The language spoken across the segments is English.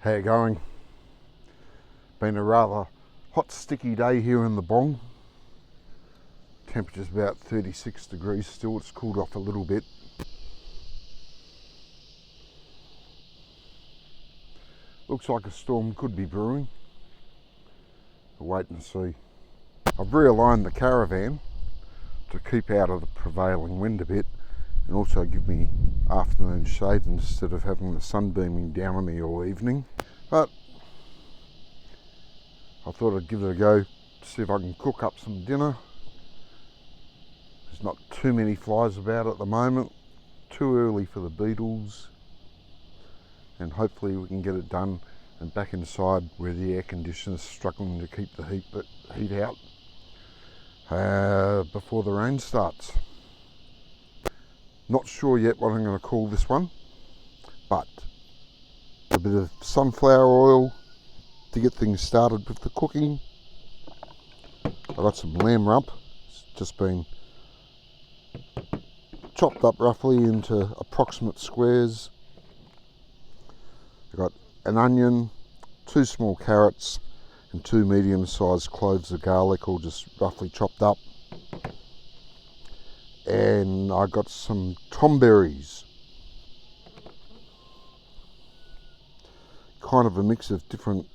How you going? Been a rather hot, sticky day here in the bong. Temperature's about 36 degrees still. It's cooled off a little bit. Looks like a storm could be brewing. We'll wait and see. I've realigned the caravan to keep out of the prevailing wind a bit and also give me afternoon shade instead of having the sun beaming down on me all evening. But I thought I'd give it a go to see if I can cook up some dinner. There's not too many flies about at the moment, too early for the beetles, and hopefully we can get it done and back inside where the air conditioner's struggling to keep the heat out before the rain starts. Not sure yet what I'm going to call this one, but a bit of sunflower oil to get things started with the cooking. I've got some lamb rump. It's just been chopped up roughly into approximate squares. I've got an onion, 2 small carrots and 2 medium-sized cloves of garlic, all just roughly chopped up. And I got some tom berries, kind of a mix of different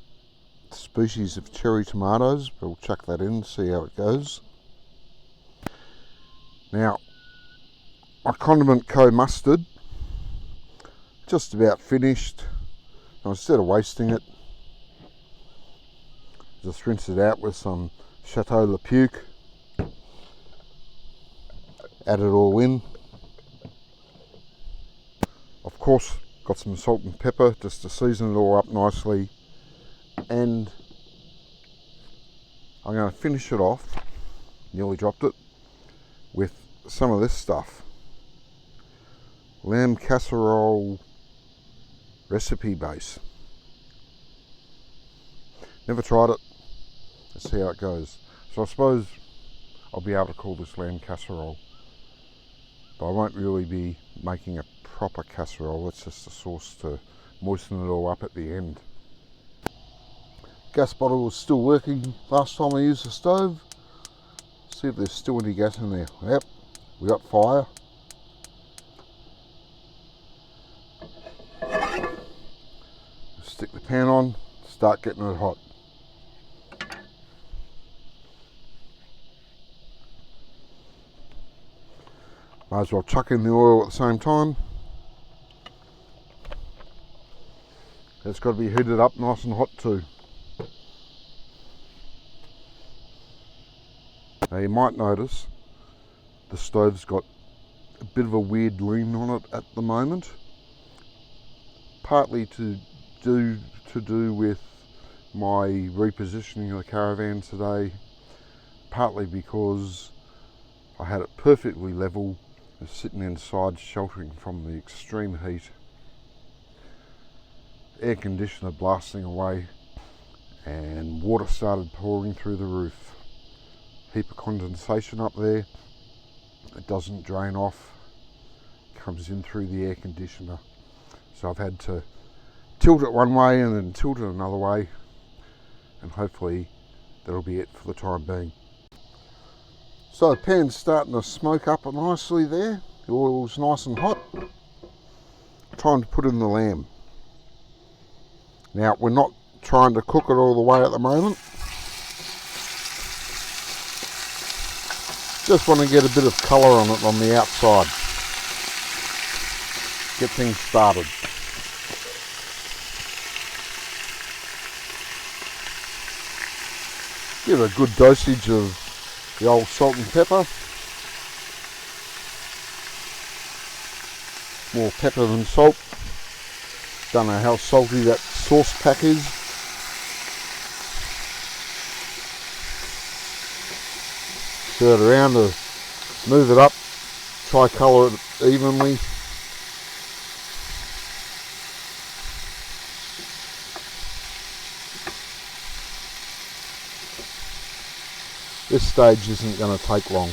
species of cherry tomatoes, but we'll chuck that in and see how it goes. Now, my condiment co-mustard, just about finished. Now, instead of wasting it, just rinse it out with some Chateau Le Puke. Add it all in. Of course, got some salt and pepper just to season it all up nicely. And I'm going to finish it off, nearly dropped it, with some of this stuff. Lamb casserole recipe base. Never tried it. Let's see how it goes. So I suppose I'll be able to call this lamb casserole. But I won't really be making a proper casserole. It's just a sauce to moisten it all up at the end. Gas bottle was still working last time I used the stove. See if there's still any gas in there. Yep, we got fire. Stick the pan on, start getting it hot. Might as well chuck in the oil at the same time. It's got to be heated up nice and hot too. Now you might notice the stove's got a bit of a weird lean on it at the moment. Partly to do with my repositioning of the caravan today. Partly because I had it perfectly level, sitting inside sheltering from the extreme heat. Air conditioner blasting away and water started pouring through the roof. Heap of condensation up there. It doesn't drain off, comes in through the air conditioner. So I've had to tilt it one way and then tilt it another way, and hopefully that'll be it for the time being. So the pan's starting to smoke up nicely there. The oil's nice and hot. Time to put in the lamb. Now we're not trying to cook it all the way at the moment. Just want to get a bit of colour on it on the outside. Get things started. Give it a good dosage of the old salt and pepper. More pepper than salt. Don't know how salty that sauce pack is. Stir it around to move it up. Try colour it evenly. This stage isn't going to take long.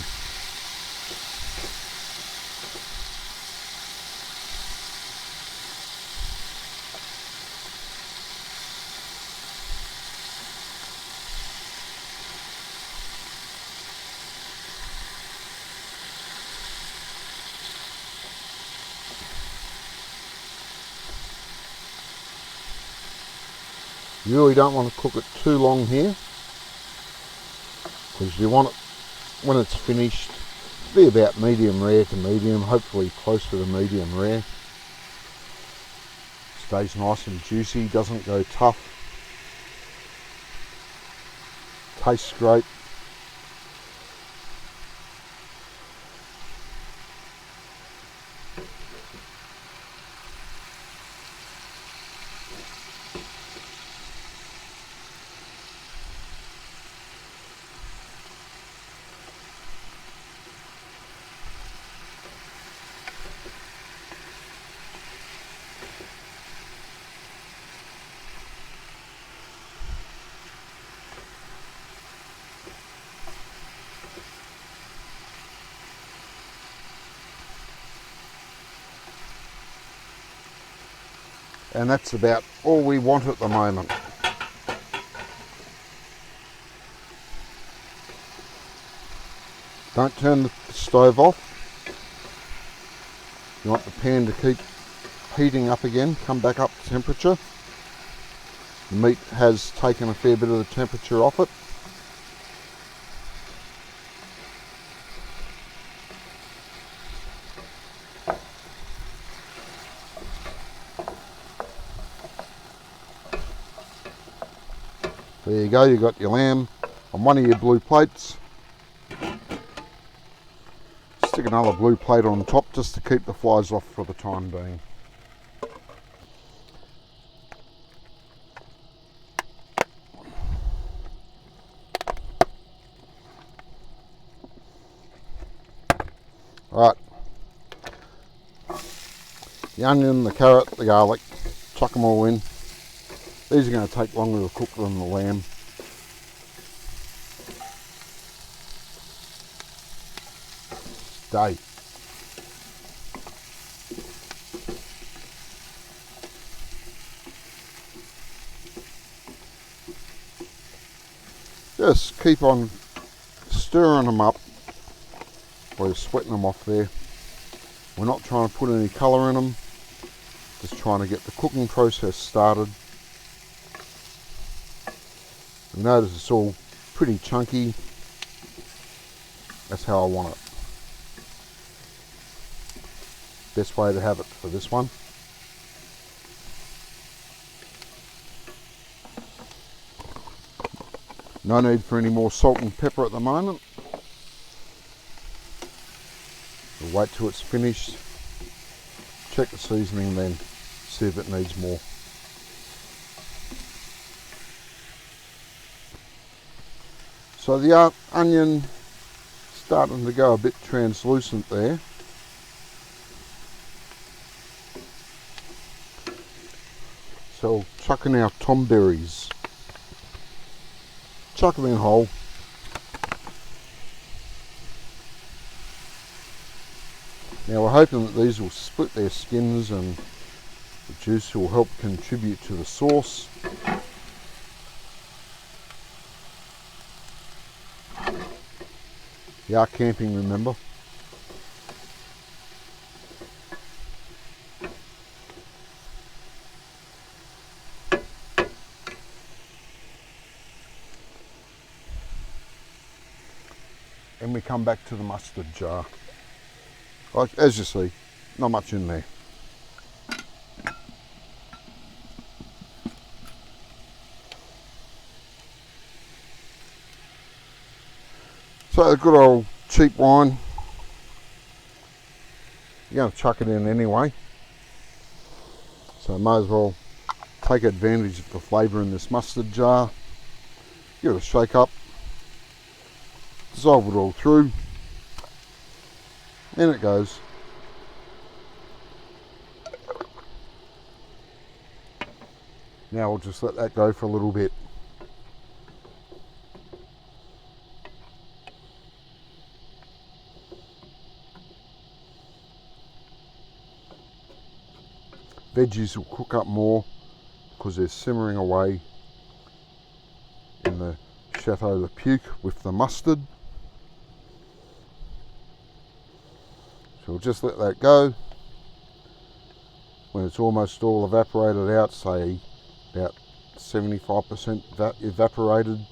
You really don't want to cook it too long here, because you want it, when it's finished, to be about medium rare to medium, hopefully closer to medium rare. Stays nice and juicy, doesn't go tough. Tastes great. And that's about all we want at the moment. Don't turn the stove off. You want the pan to keep heating up again, come back up to temperature. The meat has taken a fair bit of the temperature off it. There you go, you've got your lamb on one of your blue plates. Stick another blue plate on top just to keep the flies off for the time being. Alright, the onion, the carrot, the garlic, chuck them all in. These are going to take longer to cook than the lamb. Stay. Just keep on stirring them up while you're sweating them off there. We're not trying to put any colour in them, just trying to get the cooking process started. You notice it's all pretty chunky. That's how I want it. Best way to have it for this one. No need for any more salt and pepper at the moment. We'll wait till it's finished. Check the seasoning then, see if it needs more. So the onion starting to go a bit translucent there. So we'll chuck in our tom berries. Chuck them in whole. Now we're hoping that these will split their skins and the juice will help contribute to the sauce. We are camping, remember. And we come back to the mustard jar. Like, as you see, not much in there. So a good old cheap wine. You're going to chuck it in anyway. So might as well take advantage of the flavour in this mustard jar. Give it a shake up. Dissolve it all through. In it goes. Now we'll just let that go for a little bit. Veggies will cook up more because they're simmering away in the Chateau de Puke with the mustard. So we'll just let that go. When it's almost all evaporated out, say about 75% evaporated,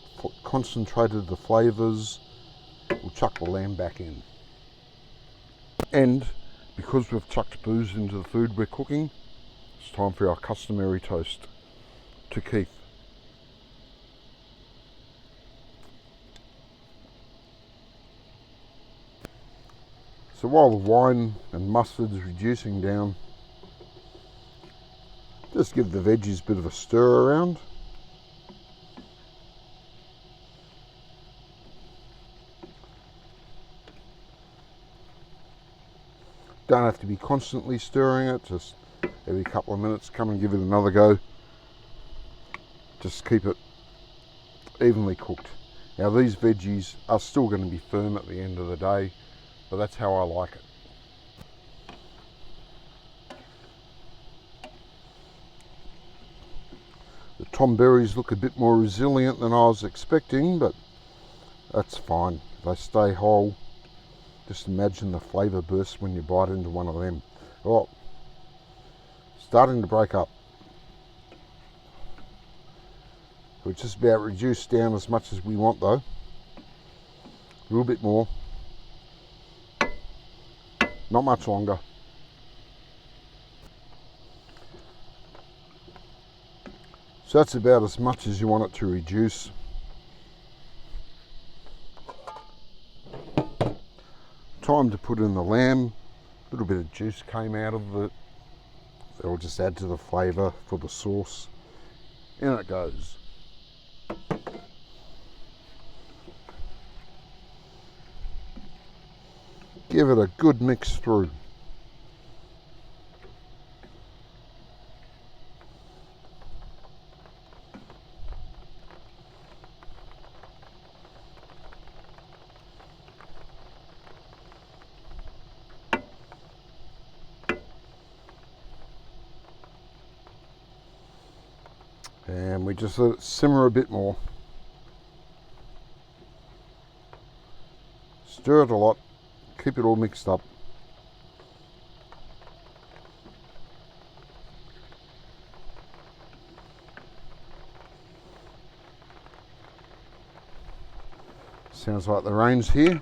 concentrated the flavours. We'll chuck the lamb back in. And because we've chucked booze into the food we're cooking, it's time for our customary toast to Keith. So while the wine and mustard is reducing down, just give the veggies a bit of a stir around. Don't have to be constantly stirring it, just every couple of minutes come and give it another go. Just keep it evenly cooked. Now these veggies are still going to be firm at the end of the day, but that's how I like it. The tom berries look a bit more resilient than I was expecting, but that's fine. If they stay whole, just imagine the flavour burst when you bite into one of them. Oh, starting to break up. We're just about reduced down as much as we want though. A little bit more. Not much longer. So that's about as much as you want it to reduce. Time to put in the lamb. A little bit of juice came out of it. It'll just add to the flavour for the sauce. In it goes. Give it a good mix through. And we just let it simmer a bit more. Stir it a lot, keep it all mixed up. Sounds like the rain's here.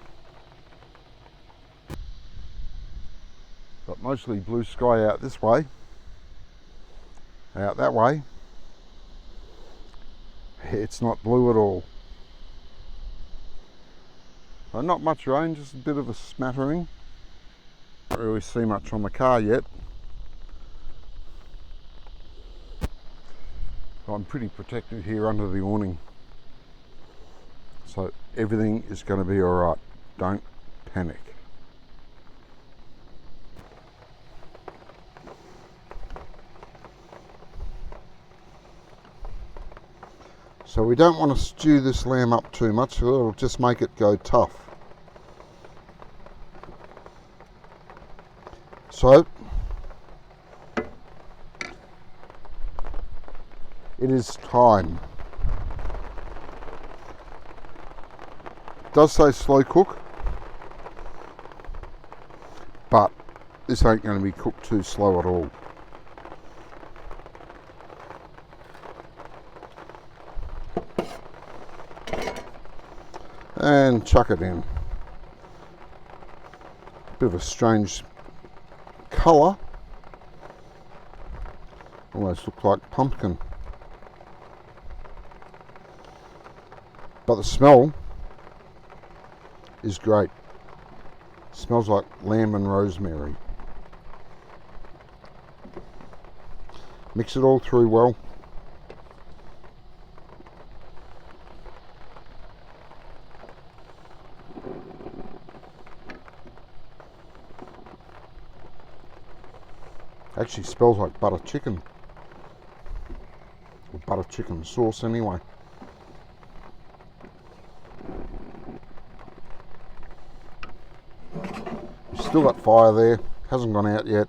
Got mostly blue sky out this way. Out that way, it's not blue at all. So not much rain, just a bit of a smattering. Don't really see much on the car yet. I'm pretty protected here under the awning. So everything is going to be alright. Don't panic. So we don't want to stew this lamb up too much, or it'll just make it go tough. So it is time. It does say slow cook, but this ain't going to be cooked too slow at all. And chuck it in. Bit of a strange colour. Almost look like pumpkin. But the smell is great. Smells like lamb and rosemary. Mix it all through well. Actually smells like butter chicken, or butter chicken sauce anyway. We've still got fire there, hasn't gone out yet.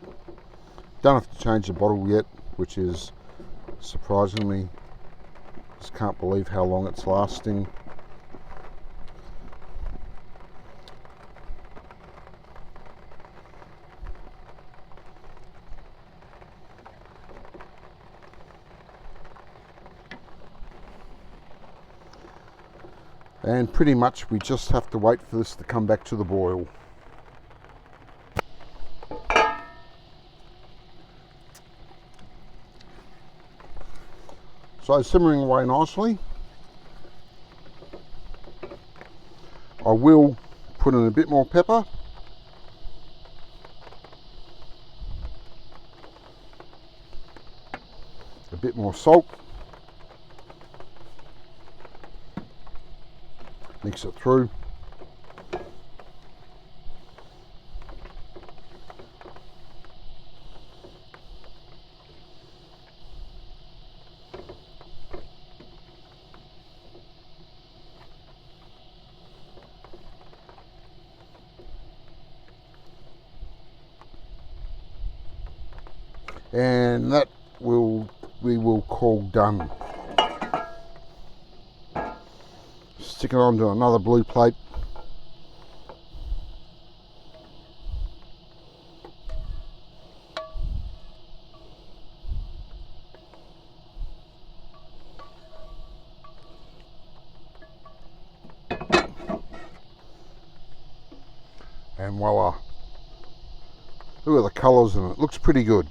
Don't have to change the bottle yet, which is surprisingly, just can't believe how long it's lasting. And pretty much we just have to wait for this to come back to the boil. So simmering away nicely. I will put in a bit more pepper. A bit more salt. Mix it through. And that we will call done. Stick it onto another blue plate. And voila. Look at the colours in it. Looks pretty good.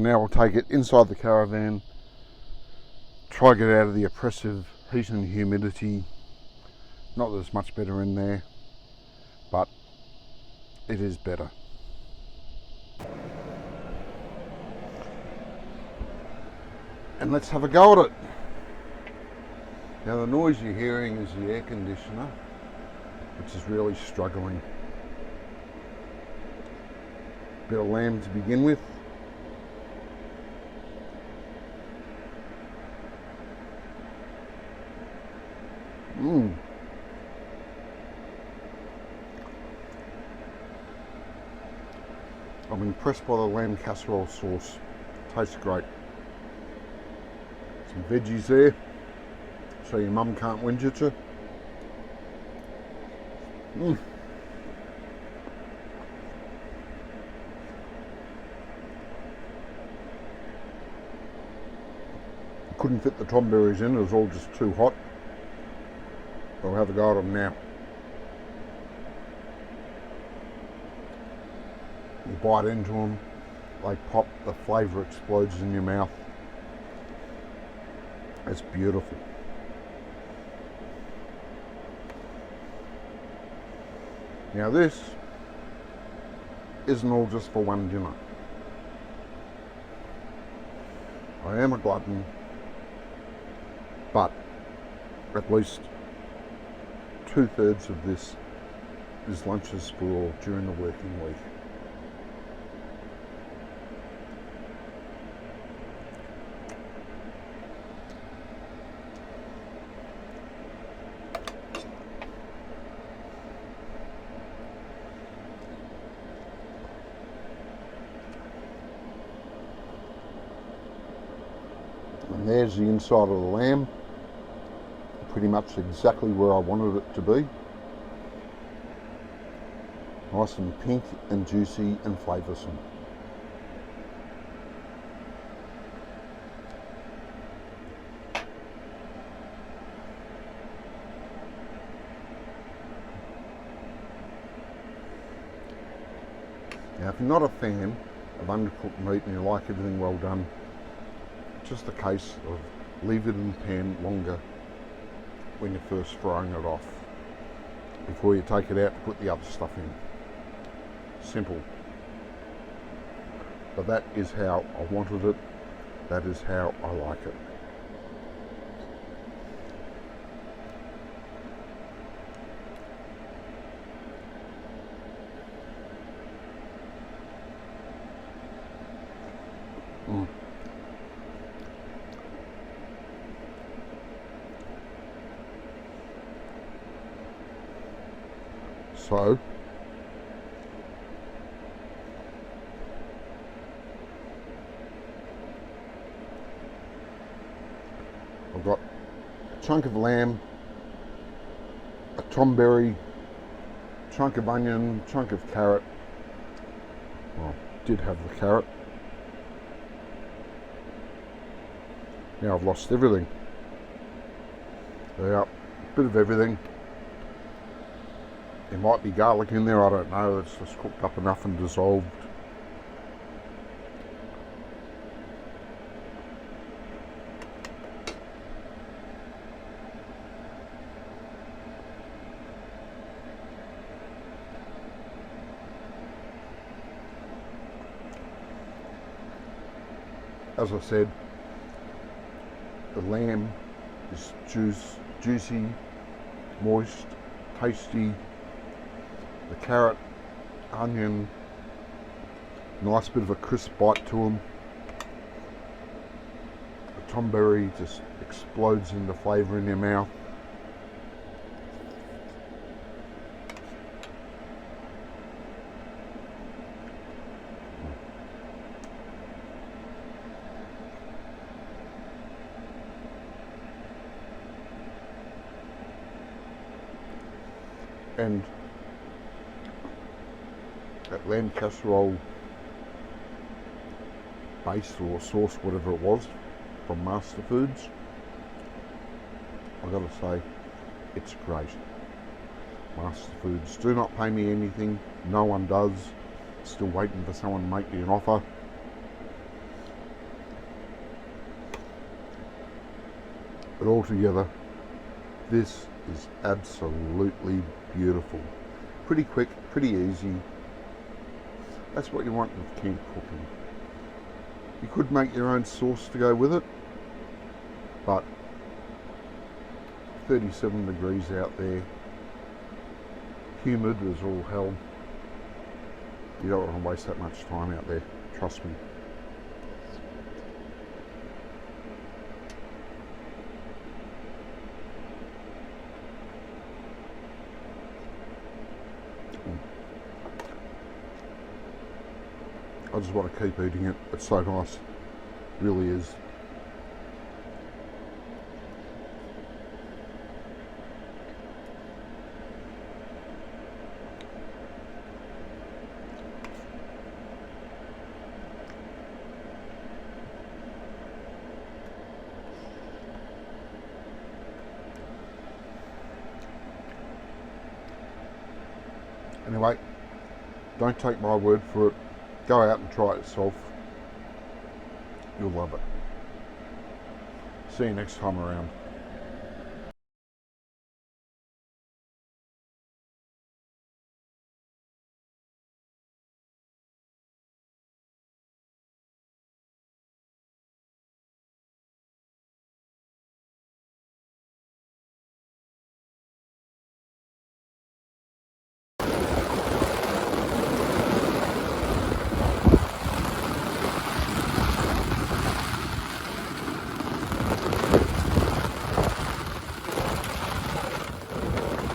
Now we'll take it inside the caravan, try to get out of the oppressive heat and humidity. Not that there's much better in there, but it is better. And let's have a go at it. Now the noise you're hearing is the air conditioner, which is really struggling. Bit of lamb to begin with. I'm impressed by the lamb casserole sauce. Tastes great. Some veggies there, so your mum can't whinge at you. Couldn't fit the tomberries in, it was all just too hot. I'll have a go at them now. You bite into them, they pop, the flavour explodes in your mouth. It's beautiful. Now this isn't all just for one dinner. I am a glutton, but at least 2/3 of this is lunches for all during the working week. And there's the inside of the lamb, pretty much exactly where I wanted it to be. Nice and pink and juicy and flavoursome. Now if you're not a fan of undercooked meat and you like everything well done, just a case of leave it in the pan longer when you're first frying it off before you take it out to put the other stuff in. Simple. But that is how I wanted it. That is how I like it. So I've got a chunk of lamb, a tomberry, chunk of onion, chunk of carrot. Well, did have the carrot. Now I've lost everything. Yeah, bit of everything. There might be garlic in there, I don't know. It's just cooked up enough and dissolved. As I said, the lamb is juicy, moist, tasty. The carrot, onion, nice bit of a crisp bite to them. The tomberry just explodes into flavour in your mouth. And that lamb casserole base or sauce, whatever it was, from Master Foods, I gotta say, it's great. Master Foods do not pay me anything, no one does. Still waiting for someone to make me an offer. But altogether, this is absolutely beautiful. Pretty quick, pretty easy. That's what you want with camp cooking. You could make your own sauce to go with it, but 37 degrees out there, humid as all hell. You don't want to waste that much time out there, trust me. I just want to keep eating it. It's so nice. It really is. Anyway, don't take my word for it. Go out and try it yourself. You'll love it. See you next time around.